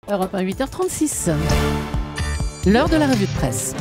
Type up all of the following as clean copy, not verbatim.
Europe 1, 8h36. L'heure de la revue de presse.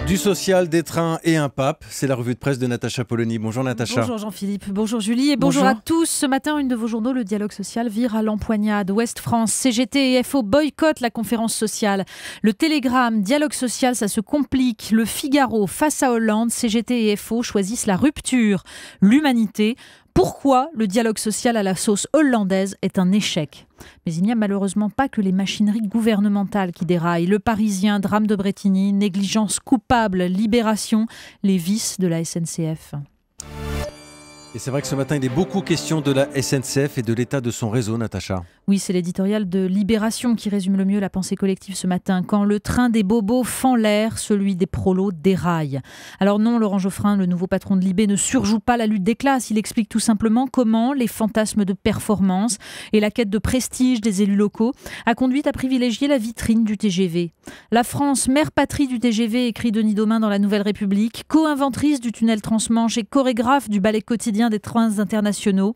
Du social, des trains et un pape, c'est la revue de presse de Natacha Polony. Bonjour Natacha. Bonjour Jean-Philippe, bonjour Julie et bonjour à tous. Ce matin, une de vos journaux, le dialogue social, vire à l'empoignade. Ouest France, CGT et FO boycottent la conférence sociale. Le Télégramme, dialogue social, ça se complique. Le Figaro, face à Hollande, CGT et FO choisissent la rupture. L'Humanité, pourquoi le dialogue social à la sauce hollandaise est un échec. Mais il n'y a malheureusement pas que les machineries gouvernementales qui déraillent. Le Parisien, drame de Brétigny, négligence coupable, libération, les vices de la SNCF. Et c'est vrai que ce matin, il est beaucoup question de la SNCF et de l'état de son réseau, Natacha. Oui, c'est l'éditorial de Libération qui résume le mieux la pensée collective ce matin. Quand le train des bobos fend l'air, celui des prolos déraille. Alors non, Laurent Geoffrin, le nouveau patron de Libé, ne surjoue pas la lutte des classes. Il explique tout simplement comment les fantasmes de performance et la quête de prestige des élus locaux a conduit à privilégier la vitrine du TGV. La France, mère patrie du TGV, écrit Denis Domain dans La Nouvelle République, co-inventrice du tunnel transmanche et chorégraphe du ballet quotidien des trains internationaux,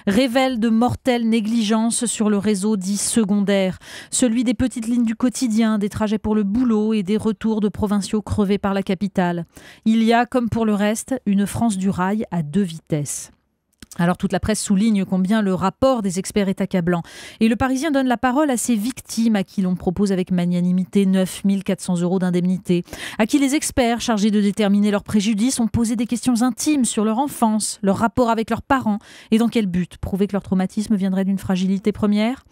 révèle de mortelles négligences sur le réseau dit secondaire, celui des petites lignes du quotidien, des trajets pour le boulot et des retours de provinciaux crevés par la capitale. Il y a, comme pour le reste, une France du rail à 2 vitesses. Alors toute la presse souligne combien le rapport des experts est accablant. Et le Parisien donne la parole à ces victimes à qui l'on propose avec magnanimité 9 400 € d'indemnité, à qui les experts chargés de déterminer leurs préjudices ont posé des questions intimes sur leur enfance, leur rapport avec leurs parents et dans quel but. Prouver que leur traumatisme viendrait d'une fragilité première.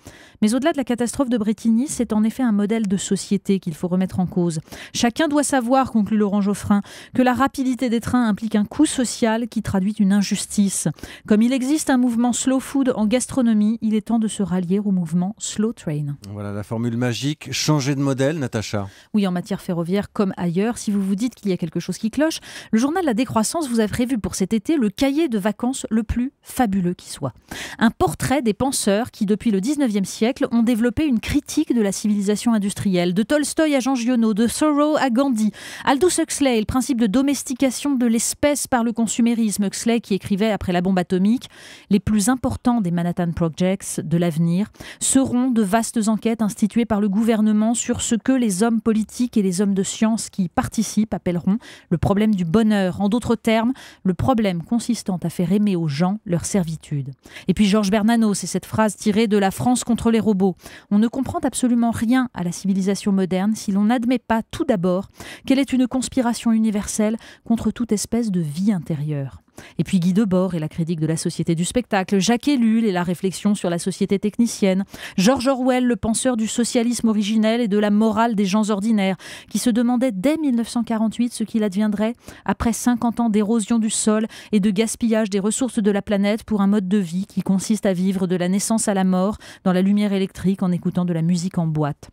Mais au-delà de la catastrophe de Brétigny, c'est en effet un modèle de société qu'il faut remettre en cause. Chacun doit savoir, conclut Laurent Geoffrin, que la rapidité des trains implique un coût social qui traduit une injustice. Comme il existe un mouvement slow food en gastronomie, il est temps de se rallier au mouvement slow train. Voilà la formule magique, changer de modèle, Natacha. Oui, en matière ferroviaire comme ailleurs, si vous vous dites qu'il y a quelque chose qui cloche, le journal La Décroissance vous a prévu pour cet été le cahier de vacances le plus fabuleux qui soit. Un portrait des penseurs qui, depuis le 19e siècle, ont développé une critique de la civilisation industrielle. De Tolstoï à Jean Giono, de Thoreau à Gandhi, Aldous Huxley, le principe de domestication de l'espèce par le consumérisme. Huxley qui écrivait après la bombe atomique, les plus importants des Manhattan Projects de l'avenir seront de vastes enquêtes instituées par le gouvernement sur ce que les hommes politiques et les hommes de science qui y participent appelleront le problème du bonheur. En d'autres termes, le problème consistant à faire aimer aux gens leur servitude. Et puis Georges Bernanos, c'est cette phrase tirée de La France contre les robots. On ne comprend absolument rien à la civilisation moderne si l'on n'admet pas tout d'abord qu'elle est une conspiration universelle contre toute espèce de vie intérieure. Et puis Guy Debord et la critique de la société du spectacle, Jacques Ellul et la réflexion sur la société technicienne, George Orwell, le penseur du socialisme originel et de la morale des gens ordinaires, qui se demandait dès 1948 ce qu'il adviendrait après 50 ans d'érosion du sol et de gaspillage des ressources de la planète pour un mode de vie qui consiste à vivre de la naissance à la mort dans la lumière électrique en écoutant de la musique en boîte.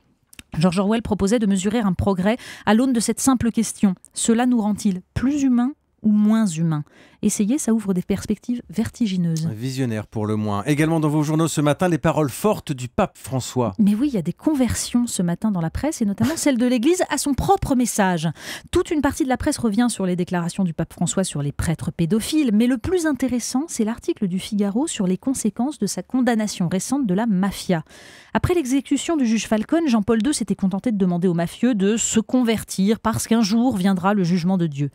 George Orwell proposait de mesurer un progrès à l'aune de cette simple question. Cela nous rend-il plus humains ou moins humains? Essayez, ça ouvre des perspectives vertigineuses. Visionnaire pour le moins. Également dans vos journaux ce matin, les paroles fortes du pape François. Mais oui, il y a des conversions ce matin dans la presse, et notamment celle de l'Église à son propre message. Toute une partie de la presse revient sur les déclarations du pape François sur les prêtres pédophiles, mais le plus intéressant, c'est l'article du Figaro sur les conséquences de sa condamnation récente de la mafia. Après l'exécution du juge Falcone, Jean-Paul II s'était contenté de demander aux mafieux de se convertir parce qu'un jour viendra le jugement de Dieu.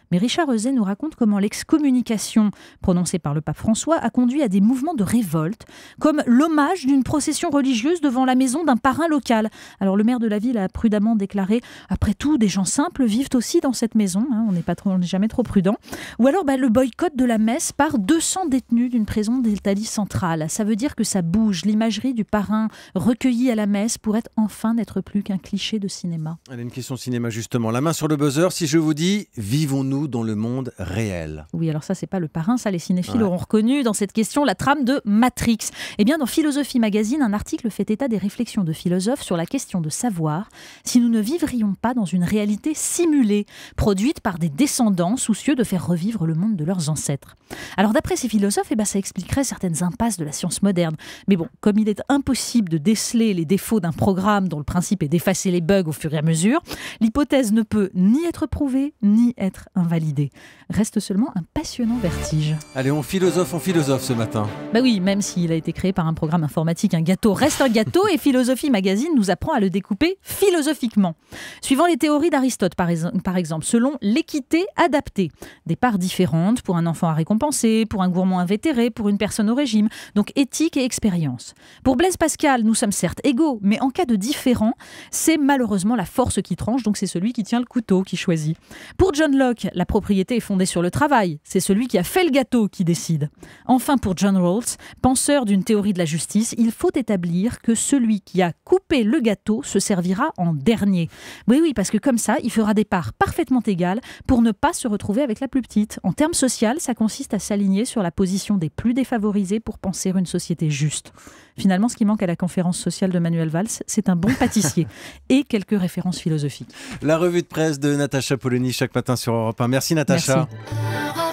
Mais Richard Euzet nous raconte comment l'excommunication prononcée par le pape François a conduit à des mouvements de révolte, comme l'hommage d'une procession religieuse devant la maison d'un parrain local. Alors le maire de la ville a prudemment déclaré « Après tout, des gens simples vivent aussi dans cette maison, on n'est jamais trop prudent ». Ou alors le boycott de la messe par 200 détenus d'une prison d'Italie centrale. Ça veut dire que ça bouge. L'imagerie du parrain recueilli à la messe pourrait enfin n'être plus qu'un cliché de cinéma. Allez, une question cinéma justement. La main sur le buzzer, si je vous dis « Vivons-nous dans le monde réel ». Oui, alors ça, c'est pas le parrain, ça, les cinéphiles auront reconnu dans cette question la trame de Matrix. Eh bien, dans Philosophie Magazine, un article fait état des réflexions de philosophes sur la question de savoir si nous ne vivrions pas dans une réalité simulée, produite par des descendants soucieux de faire revivre le monde de leurs ancêtres. Alors, d'après ces philosophes, ça expliquerait certaines impasses de la science moderne. Mais bon, comme il est impossible de déceler les défauts d'un programme dont le principe est d'effacer les bugs au fur et à mesure, l'hypothèse ne peut ni être prouvée, ni être invalidée. invalidé. Reste seulement un passionnant vertige. Allez, on philosophe ce matin. Bah oui, même s'il a été créé par un programme informatique, un gâteau reste un gâteau et Philosophie Magazine nous apprend à le découper philosophiquement. Suivant les théories d'Aristote, par exemple, selon l'équité adaptée. Des parts différentes pour un enfant à récompenser, pour un gourmand invétéré, pour une personne au régime. Donc éthique et expérience. Pour Blaise Pascal, nous sommes certes égaux, mais en cas de différent, c'est malheureusement la force qui tranche, donc c'est celui qui tient le couteau qui choisit. Pour John Locke, la propriété est fondée sur le travail. C'est celui qui a fait le gâteau qui décide. Enfin, pour John Rawls, penseur d'une théorie de la justice, il faut établir que celui qui a coupé le gâteau se servira en dernier. Oui, parce que comme ça, il fera des parts parfaitement égales pour ne pas se retrouver avec la plus petite. En termes sociaux, ça consiste à s'aligner sur la position des plus défavorisés pour penser une société juste. Finalement, ce qui manque à la conférence sociale de Manuel Valls, c'est un bon pâtissier et quelques références philosophiques. La revue de presse de Natacha Polony chaque matin sur Europe 1. Merci Natacha. Merci.